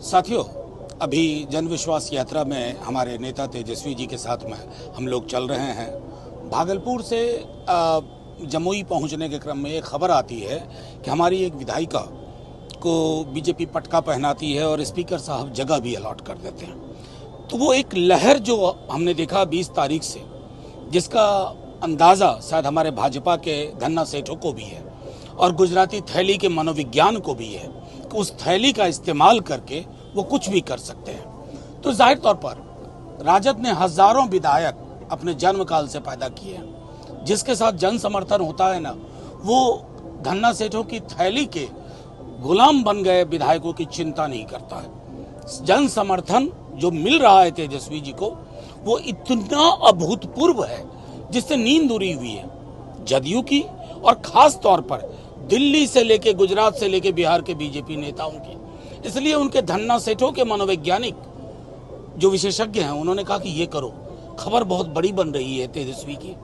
साथियों, अभी जन विश्वास यात्रा में हमारे नेता तेजस्वी जी के साथ में हम लोग चल रहे हैं। भागलपुर से जमुई पहुंचने के क्रम में एक खबर आती है कि हमारी एक विधायिका को बीजेपी पटका पहनाती है और स्पीकर साहब जगह भी अलॉट कर देते हैं। तो वो एक लहर जो हमने देखा 20 तारीख से, जिसका अंदाज़ा शायद हमारे भाजपा के धन्ना सेठों को भी है और गुजराती थैली के मनोविज्ञान को भी है कि उस थैली का इस्तेमाल करके वो कुछ भी कर सकते हैं। तो जाहिर तौर पर राजद ने हजारों विधायक अपने जन्म काल से पैदा किए हैं। जिसके साथ जन समर्थन होता है ना, वो धन्ना सेठों की थैली के गुलाम बन गए विधायकों की चिंता नहीं करता है। जन समर्थन जो मिल रहा है तेजस्वी जी को, वो इतना अभूतपूर्व है जिससे नींद उड़ी हुई है जदयू की, और खास तौर पर दिल्ली से लेके गुजरात से लेके बिहार के बीजेपी नेताओं की। इसलिए उनके धन्ना सेठों के मनोवैज्ञानिक जो विशेषज्ञ हैं, उन्होंने कहा कि ये करो, खबर बहुत बड़ी बन रही है तेजस्वी की।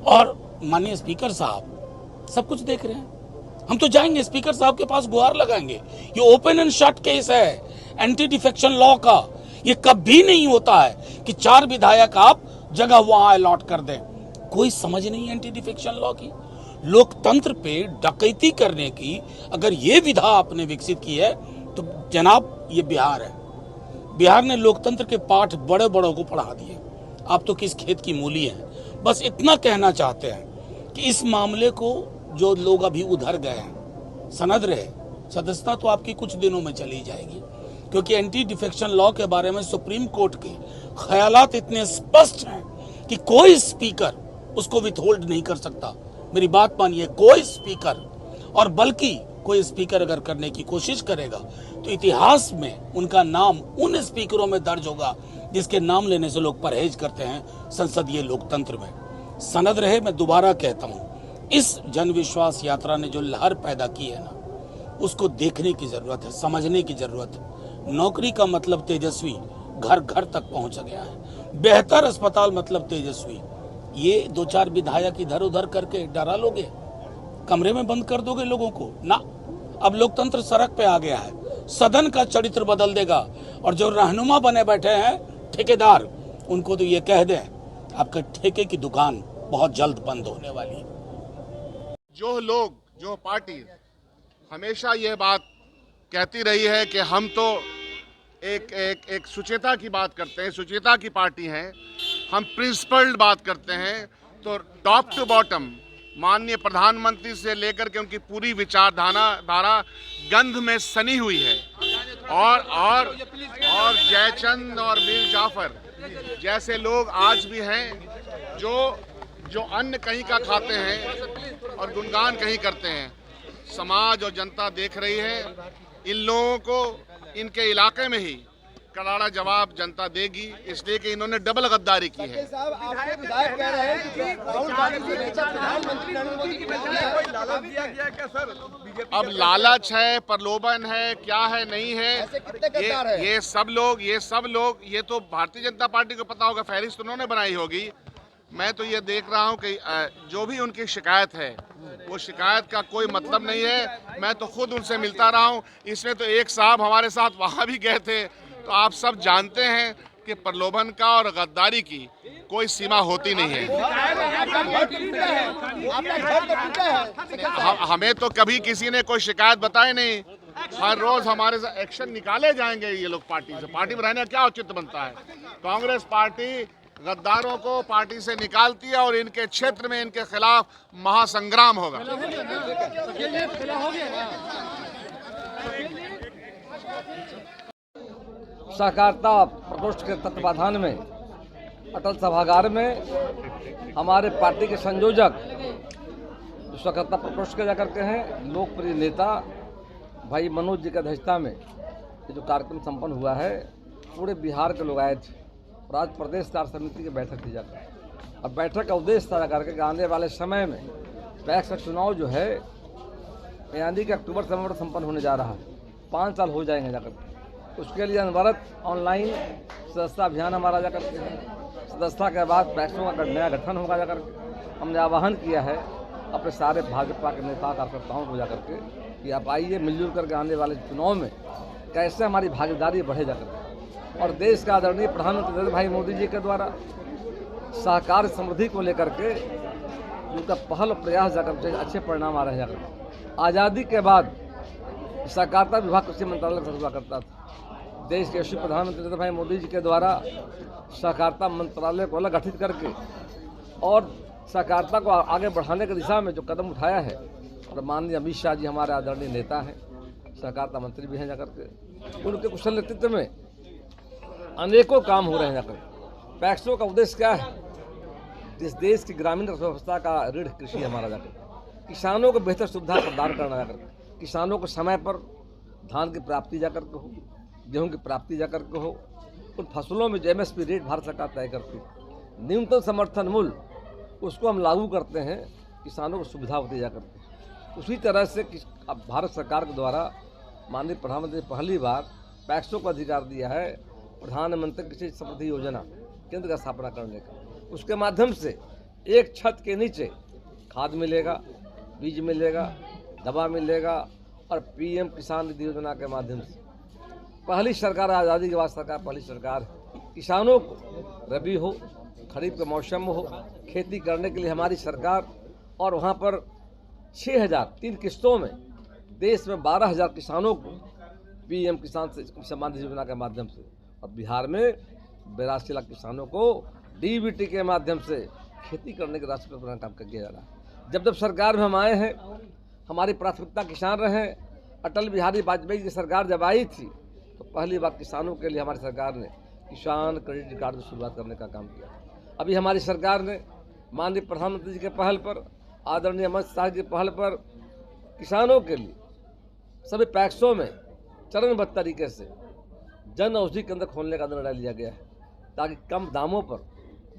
और माननीय स्पीकर साहब सब कुछ देख रहे हैं। हम तो जाएंगे स्पीकर साहब के पास, गुहार लगाएंगे। ये ओपन एंड शट केस है एंटी डिफेक्शन लॉ का। ये कभी नहीं होता है कि 4 विधायक आप जगह वहां अलॉट कर दें। कोई समझ नहीं एंटी डिफेक्शन लॉ की। लोकतंत्र पे डकैती करने की अगर ये विधा आपने विकसित की है तो जनाब, ये बिहार है। बिहार ने लोकतंत्र के पाठ बड़े बड़ों को पढ़ा दिए। आप तो किस खेत की मूली हैं। बस इतना कहना चाहते हैं कि इस मामले को जो लोग अभी उधर गए हैं, सनद रहे, सदस्यता तो आपकी कुछ दिनों में चली जाएगी, क्योंकि एंटी डिफेक्शन लॉ के बारे में सुप्रीम कोर्ट के ख्यालात इतने स्पष्ट हैं कि कोई स्पीकर उसको विथहोल्ड नहीं कर सकता। मेरी बात मानिए, कोई स्पीकर, और बल्कि कोई स्पीकर अगर करने की कोशिश करेगा तो इतिहास में उनका नाम उन स्पीकरों में दर्ज होगा जिसके नाम लेने से लोग परहेज करते हैं संसदीय लोकतंत्र में। सनद रहे, मैं दोबारा कहता हूं, इस जन विश्वास यात्रा ने जो लहर पैदा की है ना, उसको देखने की जरूरत है, समझने की जरूरत है। नौकरी का मतलब तेजस्वी घर घर तक पहुंच गया है। बेहतर अस्पताल मतलब तेजस्वी। ये 2-4 विधायक इधर उधर करके डरा लोगे, कमरे में बंद कर दोगे लोगों को ना। अब लोकतंत्र सड़क पे आ गया है, सदन का चरित्र बदल देगा। और जो रहनुमा बने बैठे हैं ठेकेदार, उनको तो ये कह दें आपके ठेके की दुकान बहुत जल्द बंद होने वाली है। जो लोग, जो पार्टी हमेशा ये बात कहती रही है कि हम तो एक सुचेता की बात करते हैं, सुचेता की पार्टी है, हम प्रिंसिपल्ड बात करते हैं, तो टॉप टू बॉटम माननीय प्रधानमंत्री से लेकर के उनकी पूरी विचारधारा गंध में सनी हुई है। और जयचंद और मीर जाफर जैसे लोग आज भी हैं जो अन्न कहीं का खाते हैं और गुणगान कहीं करते हैं। समाज और जनता देख रही है। इन लोगों को इनके इलाके में ही करारा जवाब जनता देगी, इसलिए कि इन्होंने डबल गद्दारी की है। अब लालच है, प्रलोभन है, क्या है, नहीं है, ये सब लोग ये तो भारतीय जनता पार्टी को पता होगा, फहरिस्त उन्होंने बनाई होगी। मैं तो ये देख रहा हूँ कि जो भी उनकी शिकायत है, वो शिकायत का कोई मतलब नहीं है। मैं तो खुद उनसे मिलता रहा हूँ। इसमें तो एक साहब हमारे साथ वहाँ भी गए थे। तो आप सब जानते हैं कि प्रलोभन का और गद्दारी की कोई सीमा होती नहीं है। हमें तो कभी किसी ने कोई शिकायत बताई नहीं। हर रोज हमारे साथ एक्शन निकाले जाएंगे ये लोग। पार्टी से, पार्टी में रहने का क्या औचित्य बनता है? कांग्रेस पार्टी गद्दारों को पार्टी से निकालती है और इनके क्षेत्र में इनके खिलाफ महासंग्राम होगा। सहकारिता प्रकोष्ठ के तत्वाधान में अटल सभागार में हमारे पार्टी के संयोजक जो सहकारिता प्रकोष्ठ के जाकर के हैं, लोकप्रिय नेता भाई मनोज जी की अध्यक्षता में ये जो कार्यक्रम संपन्न हुआ है, पूरे बिहार के लोग आए थे और आज प्रदेश कार्य समिति की बैठक की जाकर। अब बैठक का उद्देश्य था जाकर के आने वाले समय में पैक्स का चुनाव जो है यानी कि अक्टूबर से नवंबर संपन्न होने जा रहा है, 5 साल हो जाएंगे जाकर। उसके लिए अनवरत ऑनलाइन सदस्यता अभियान हमारा जाकर के है। सदस्यता के बाद पैक्सों का नया गठन होगा जाकर के। हमने आह्वान किया है अपने सारे भाजपा के नेता कार्यकर्ताओं को जाकर के कि आप आइए, मिलजुल करके आने वाले चुनाव में कैसे हमारी भागीदारी बढ़े जाकर, और देश का आदरणीय प्रधानमंत्री नरेंद्र भाई मोदी जी के द्वारा सहकार समृद्धि को लेकर के उनका पहल प्रयास जाकर अच्छे परिणाम आ रहे हैं। जाकर आज़ादी के बाद सहकारिता विभाग कृषि मंत्रालय का हुआ करता था। देश के यशस्वी प्रधानमंत्री नरेंद्र भाई मोदी जी के द्वारा सहकारिता मंत्रालय को अलग गठित करके और सहकारिता को आगे बढ़ाने की दिशा में जो कदम उठाया है, और माननीय अमित शाह जी हमारे आदरणीय नेता हैं, सहकारिता मंत्री भी हैं जाकर के, उनके कुशल नेतृत्व में अनेकों काम हो रहे हैं जाकर। पैक्सों का उद्देश्य क्या है? जिस देश की ग्रामीण अर्थव्यवस्था का रीढ़ कृषि हमारा जाकर, किसानों को बेहतर सुविधा प्रदान करना जाकर, किसानों को समय पर धान की प्राप्ति जाकर के हो, गेहूं की प्राप्ति जाकर के हो, उन फसलों में जो MSP रेट भारत सरकार तय करती है, न्यूनतम समर्थन मूल्य उसको हम लागू करते हैं, किसानों को सुविधा होती जाकर के। उसी तरह से अब भारत सरकार के द्वारा माननीय प्रधानमंत्री ने पहली बार पैक्सों को अधिकार दिया है प्रधानमंत्री कृषि समृद्धि योजना केंद्र का स्थापना करने का। उसके माध्यम से एक छत के नीचे खाद मिलेगा, बीज मिलेगा, दवा मिलेगा, और PM किसान निधि योजना के माध्यम से पहली सरकार, आज़ादी के बाद सरकार पहली सरकार है। किसानों को रबी हो, खरीफ के मौसम में हो, खेती करने के लिए हमारी सरकार, और वहाँ पर 6,000 3 किस्तों में देश में 12,000 किसानों को PM किसान से सम्मान योजना के माध्यम से, और बिहार में 82 लाख किसानों को DBT के माध्यम से खेती करने के रास्ते पर काम किया जा रहा है। जब सरकार में हम आए हैं, हमारी प्राथमिकता किसान रहे। अटल बिहारी वाजपेयी की सरकार जब आई थी तो पहली बार किसानों के लिए हमारी सरकार ने किसान क्रेडिट कार्ड की शुरुआत करने का काम किया। अभी हमारी सरकार ने माननीय प्रधानमंत्री जी के पहल पर, आदरणीय अमित शाह जी की पहल पर, किसानों के लिए सभी पैक्सों में चरणबद्ध तरीके से जन औषधि केंद्र खोलने का निर्णय लिया गया है, ताकि कम दामों पर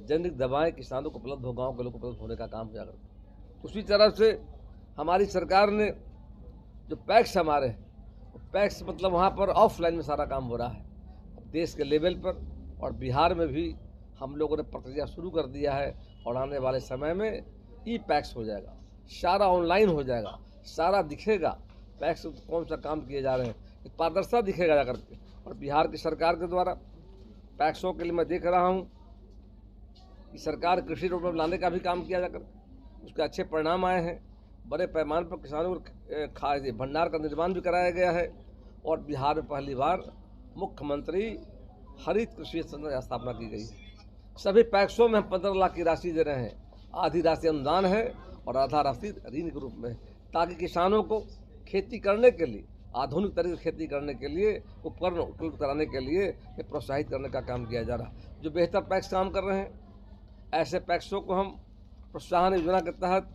जेनेरिक दवाएं किसानों को उपलब्ध हो, गाँव के लोगों को उपलब्ध होने का काम किया करता। उसी तरह से हमारी सरकार ने जो पैक्स हमारे हैं, पैक्स मतलब वहाँ पर ऑफलाइन में सारा काम हो रहा है देश के लेवल पर, और बिहार में भी हम लोगों ने प्रक्रिया शुरू कर दिया है, और आने वाले समय में पैक्स हो जाएगा, सारा ऑनलाइन हो जाएगा, सारा दिखेगा पैक्स कौन सा काम किए जा रहे हैं, पारदर्शिता दिखेगा जाकर के। और बिहार की सरकार के द्वारा पैक्सों के लिए मैं देख रहा हूँ कि सरकार कृषि रोड पर लाने का भी काम किया जाकर, उसके अच्छे परिणाम आए हैं। बड़े पैमाने पर किसानों को भंडार का निर्माण भी कराया गया है, और बिहार में पहली बार मुख्यमंत्री हरित कृषि संस्थान की स्थापना की गई है। सभी पैक्सों में हम 15 लाख की राशि दे रहे हैं, आधी राशि अनुदान है और आधा राशि ऋण के रूप में, ताकि किसानों को खेती करने के लिए, आधुनिक तरीके से खेती करने के लिए उपकरण उपलब्ध कराने के लिए प्रोत्साहित करने का काम किया जा रहा है। जो बेहतर पैक्स काम कर रहे हैं, ऐसे पैक्सों को हम प्रोत्साहन योजना के तहत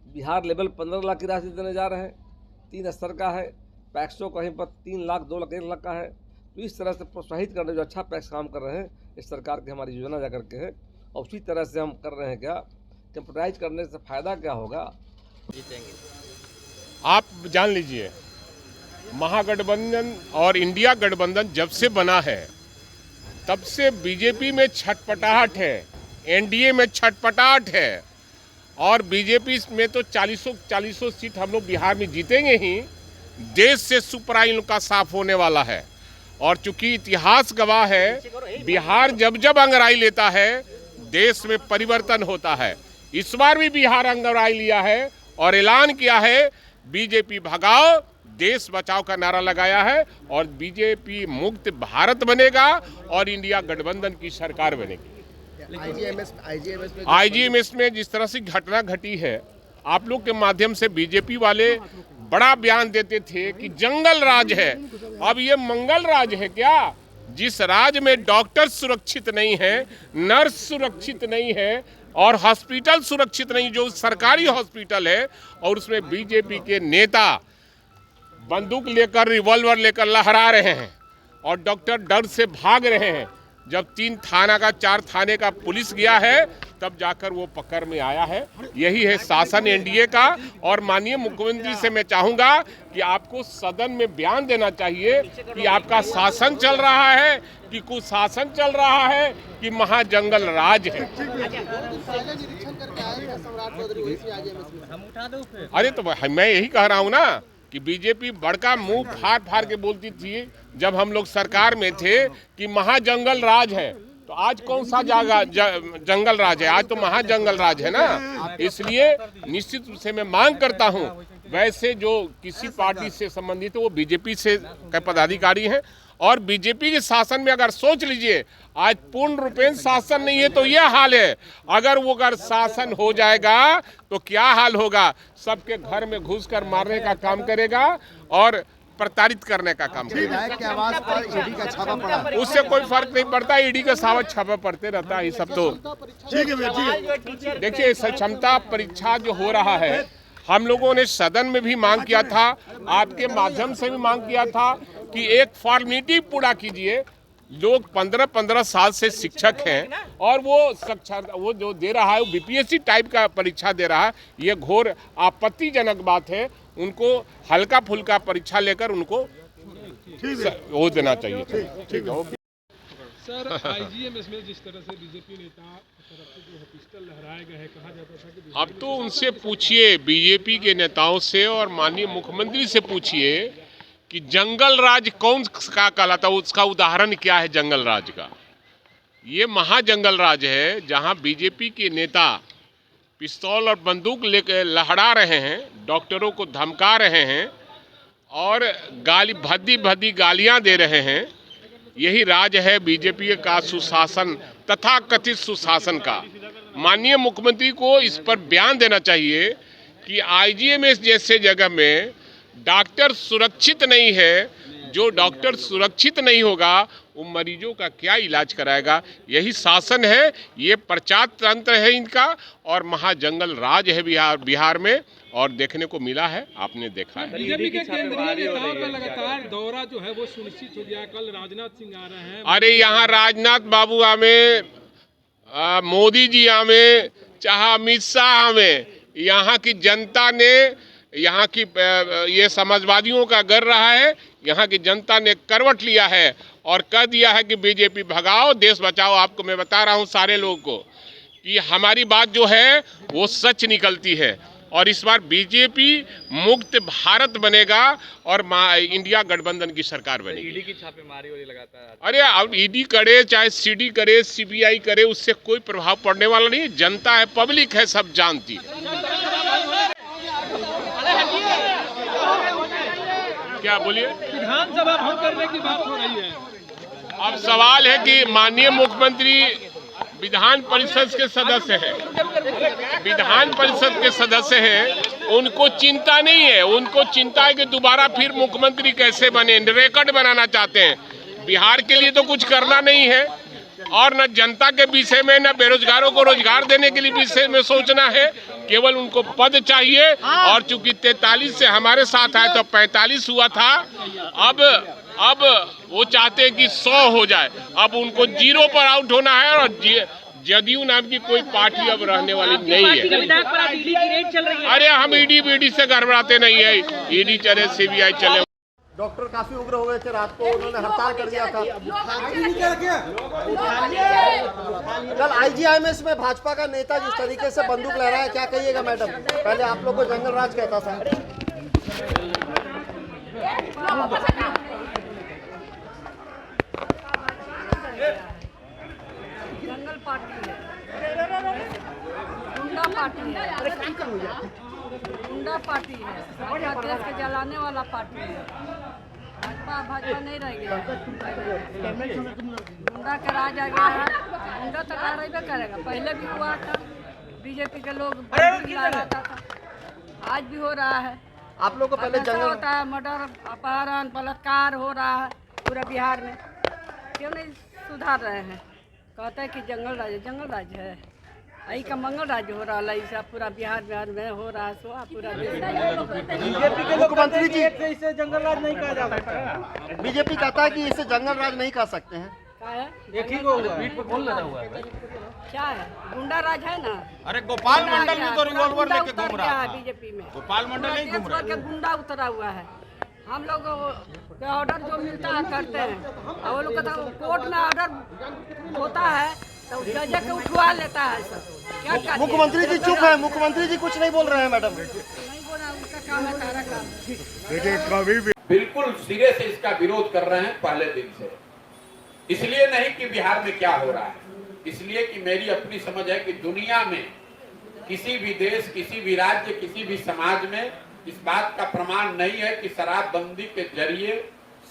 बिहार लेवल 15 लाख की राशि देने जा रहे हैं। 3 स्तर का है पैक्सों, कहीं पर 3 लाख, 2 लाख, 1 लाख का है। तो इस तरह से प्रोत्साहित करने जो अच्छा पैक्स काम कर रहे हैं, इस सरकार की हमारी योजना जा करके है। और उसी तरह से हम कर रहे हैं क्या, कंप्यूटराइज करने से फ़ायदा क्या होगा, जीतेंगे। आप जान लीजिए, महागठबंधन और इंडिया गठबंधन जब से बना है तब से बीजेपी में छटपटाहट है, एनडीए में छटपटाहट है, और बीजेपी में तो 40 सीट हम लोग बिहार में जीतेंगे ही। देश से सुपराइन का साफ होने वाला है, और चूंकि इतिहास गवाह है, बिहार जब जब अंगड़ाई लेता है देश में परिवर्तन होता है। इस बार भी बिहार अंगड़ाई लिया है और ऐलान किया है बीजेपी भगाओ देश बचाओ का नारा लगाया है, और बीजेपी मुक्त भारत बनेगा और इंडिया गठबंधन की सरकार बनेगी। आईजीएमएस में जिस तरह से घटना घटी है, आप लोग के माध्यम से बीजेपी वाले बड़ा बयान देते थे कि जंगल राज है। अब ये मंगल राज है क्या? जिस राज में डॉक्टर सुरक्षित नहीं है, नर्स सुरक्षित नहीं है, और हॉस्पिटल सुरक्षित नहीं, जो सरकारी हॉस्पिटल है, और उसमें बीजेपी के नेता बंदूक लेकर, रिवॉल्वर लेकर लहरा रहे हैं, और डॉक्टर डर से भाग रहे हैं। जब 3 थाना का 4 थाने का पुलिस गया है, तब जाकर वो पकड़ में आया है। यही है शासन एनडीए का। और माननीय मुख्यमंत्री से मैं चाहूंगा कि आपको सदन में बयान देना चाहिए कि आपका शासन चल रहा है कि कुशासन चल रहा है कि महाजंगल राज है। अरे तो मैं यही कह रहा हूँ ना कि बीजेपी बड़का मुंह फाड़ फाड़ के बोलती थी जब हम लोग सरकार में थे कि महाजंगल राज है, तो आज कौन सा जंगल राज है? आज तो महाजंगल राज है ना। इसलिए निश्चित रूप से मैं मांग करता हूं, वैसे जो किसी पार्टी से संबंधित है वो बीजेपी से के पदाधिकारी हैं, और बीजेपी के शासन में अगर सोच लीजिए आज पूर्ण रूपेण शासन नहीं है तो यह हाल है। अगर वो अगर शासन हो जाएगा तो क्या हाल होगा? सबके घर में घुसकर मारने का काम करेगा और प्रताड़ित करने का काम करेगा। के आवाज पर ईडी का छापा पड़ा। उससे कोई फर्क नहीं पड़ता, ईडी का सावत छापा पड़ते रहता है। ये सब तो देखिए, क्षमता परीक्षा जो हो रहा है, हम लोगों ने सदन में भी मांग किया था, आपके माध्यम से भी मांग किया था कि एक फॉर्मेलिटी पूरा कीजिए। लोग 15-15 साल से शिक्षक हैं और वो जो दे रहा है वो बीपीएससी टाइप का परीक्षा दे रहा है। ये घोर आपत्तिजनक बात है। उनको हल्का फुल्का परीक्षा लेकर उनको वो देना चाहिए। ठीक है। सर, आईजीएमएस में जिस तरह से बीजेपी नेता तरफ से जो पिस्टल लहराया गया है, कहा जाता था कि अब तो उनसे पूछिए, बीजेपी के नेताओं से और माननीय मुख्यमंत्री से पूछिए कि जंगल राज कौन का कहलाता है, उसका उदाहरण क्या है जंगल राज का? ये महाजंगल राज है जहां बीजेपी के नेता पिस्तौल और बंदूक लेकर लहरा रहे हैं, डॉक्टरों को धमका रहे हैं और गाली भद्दी गालियां दे रहे हैं। यही राज है बीजेपी का सुशासन, तथा कथित सुशासन का। माननीय मुख्यमंत्री को इस पर बयान देना चाहिए कि आईजीएमएस जैसे जगह में डॉक्टर सुरक्षित नहीं है। जो डॉक्टर सुरक्षित नहीं होगा वो मरीजों का क्या इलाज कराएगा? यही शासन है, ये प्रचार तंत्र है इनका, और महाजंगल राज है बिहार में, और देखने को मिला है, आपने देखा है। बीजेपी के केंद्रीय नेताओं का लगातार दौरा जो है वो सुनिश्चित हो गया। कल राजनाथ सिंह आ रहे हैं। अरे यहाँ राजनाथ बाबू आवे, मोदी जी आवे, चाहे अमित शाह आवे, यहाँ की जनता ने, यहाँ की ये समाजवादियों का गर रहा है, यहाँ की जनता ने करवट लिया है और कह दिया है कि बीजेपी भगाओ, देश बचाओ। आपको मैं बता रहा हूँ सारे लोगों को कि हमारी बात जो है वो सच निकलती है, और इस बार बीजेपी मुक्त भारत बनेगा और इंडिया गठबंधन की सरकार बनेगी। ईडी की छापेमारी हो रही लगातार। अरे अब ईडी करे चाहे सीडी करे, सीबीआई करे, उससे कोई प्रभाव पड़ने वाला नहीं। जनता है, पब्लिक है, सब जानती है। क्या बोलिए? विधानसभा भंग करने की बात हो रही है। अब सवाल है कि माननीय मुख्यमंत्री विधान परिषद के सदस्य हैं, विधान परिषद के सदस्य हैं, उनको चिंता नहीं है। उनको चिंता है कि दोबारा फिर मुख्यमंत्री कैसे बने, रिकॉर्ड बनाना चाहते हैं। बिहार के लिए तो कुछ करना नहीं है, और न जनता के विषय में, न बेरोजगारों को रोजगार देने के लिए विषय में सोचना है। केवल उनको पद चाहिए, और चूंकि 43 से हमारे साथ आए तो 45 हुआ था, अब वो चाहते हैं कि 100 हो जाए। अब उनको 0 पर आउट होना है, और जदयू नाम की कोई पार्टी अब रहने वाली नहीं है। अरे हम ईडी बीडी से गड़बड़ाते नहीं है, ईडी चले, सीबीआई चले। डॉक्टर काफी उग्र हो गए थे रात को, उन्होंने हड़ताल कर दिया था। कल आईजीएमएस में भाजपा का नेता जिस तरीके से बंदूक लहराया, क्या कहिएगा मैडम? पहले आप लोग को जंगल राज कहता था। जंगल पार्टी है, गुंडा पार्टी है, गुंडा पार्टी है, देश के जलाने वाला पार्टी है। भाजपा नहीं रह गया, गुंडा का राज आ गया है। गुंडा तो रहेगा करेगा, पहले भी हुआ था, बीजेपी के लोग लहराता था, आज भी हो रहा है। आप लोग को पहले जंगल होता है, मर्डर, अपहरण, बलात्कार हो रहा है पूरा बिहार में, क्यों नहीं सुधार रहे हैं? कहते हैं कि जंगल राज है, यही का मंगल राज्य हो रहा है। ऐसा पूरा बिहार में हो रहा है, सो पूरा बीजेपी के मुख्यमंत्री जी इसे जंगल राज नहीं कहा जा सकता। बीजेपी कहता है कि इसे जंगल राज नहीं कह सकते हैं। क्या है? एक ही को कौन लगा हुआ है? क्या है? गुंडा राज है ना। अरे गोपाल मंडल भी तो रिवॉल्वर लेके घूम रहा है बीजेपी में। गोपाल मंडल नहीं घूम रहा है, गुंडा उतरा हुआ है। हम लोग ऑर्डर जो मिलता है करते हैं, और वो लोग कहता है कोर्ट में ऑर्डर होता है तो जज के उठवा लेता है सब। क्या मुख्यमंत्री जी चुप है, मुख्यमंत्री जी कुछ नहीं बोल रहे हैं मैडम। नहीं बोला, उनका काम है तारा काम। बिल्कुल सिरे से इसका विरोध कर रहे हैं पहले दिन से। इसलिए नहीं कि बिहार में क्या हो रहा है, इसलिए कि मेरी अपनी समझ है कि दुनिया में किसी भी देश, किसी भी राज्य, किसी भी समाज में इस बात का प्रमाण नहीं है कि शराबबंदी के जरिए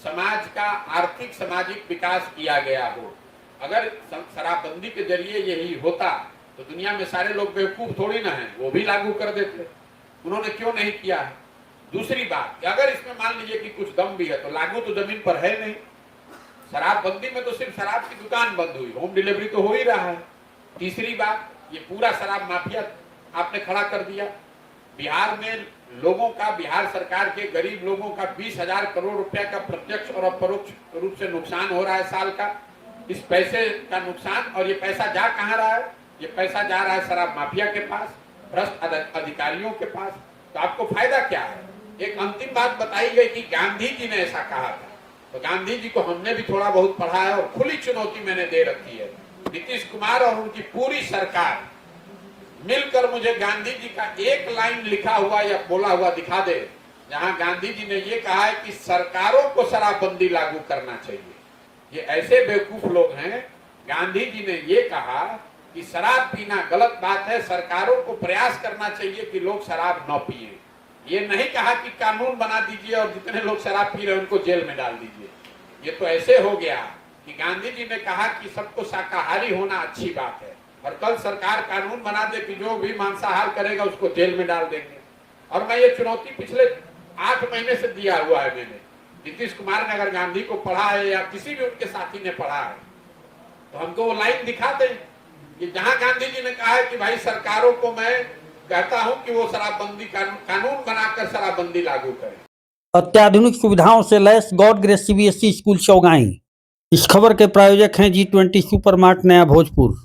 समाज का आर्थिक सामाजिक विकास किया गया हो। अगर शराबबंदी के जरिए यही होता तो दुनिया में सारे लोग बेवकूफ थोड़ी ना हैं, वो भी लागू कर देते। उन्होंने क्यों नहीं किया है? दूसरी बात, अगर इसमें मान लीजिए कि कुछ दम भी है तो लागू तो जमीन पर है नहीं। शराबबंदी में तो सिर्फ शराब की दुकान बंद हुई, होम डिलीवरी तो हो ही रहा है। तीसरी बात, ये पूरा शराब माफिया आपने खड़ा कर दिया। बिहार में लोगों का, बिहार सरकार के गरीब लोगों का 20,000 करोड़ रुपया का प्रत्यक्ष और अपरोक्ष रूप से नुकसान हो रहा है साल का। इस पैसे का नुकसान, और ये पैसा जा कहाँ रहा है? ये पैसा जा रहा है शराब माफिया के पास, भ्रष्ट अधिकारियों के पास। तो आपको फायदा क्या है? एक अंतिम बात बताई गई कि गांधी जी ने ऐसा कहा था, तो गांधी जी को हमने भी थोड़ा बहुत पढ़ा है और खुली चुनौती मैंने दे रखी है। नीतीश कुमार और उनकी पूरी सरकार मिलकर मुझे गांधी जी का एक लाइन लिखा हुआ या बोला हुआ दिखा दे जहां गांधी जी ने ये कहा है कि सरकारों को शराबबंदी लागू करना चाहिए। ये ऐसे बेवकूफ लोग हैं। गांधी जी ने ये कहा कि शराब पीना गलत बात है, सरकारों को प्रयास करना चाहिए कि लोग शराब न पिए। ये नहीं कहा कि कानून बना दीजिए और जितने लोग शराब पी रहे हैं उनको जेल में डाल दीजिए। ये तो ऐसे हो गया कि गांधी जी ने कहा कि सबको शाकाहारी होना अच्छी बात है, और कल सरकार कानून बना दे कि जो भी मांसाहार करेगा उसको जेल में डाल देंगे। और मैं ये चुनौती पिछले 8 महीने से दिया हुआ है मैंने। नीतीश कुमार ने अगर गांधी को पढ़ा है या किसी भी उनके साथी ने पढ़ा है तो हमको वो लाइन दिखा दें कि जहां गांधी जी ने कहा है कि भाई सरकारों को मैं कहता हूं कि वो शराबबंदी कानून बनाकर शराबबंदी लागू करें। अत्याधुनिक सुविधाओं से lace God grace CBSE school चौगाई। इस खबर के प्रायोजक हैं G20 सुपरमार्ट नया भोजपुर।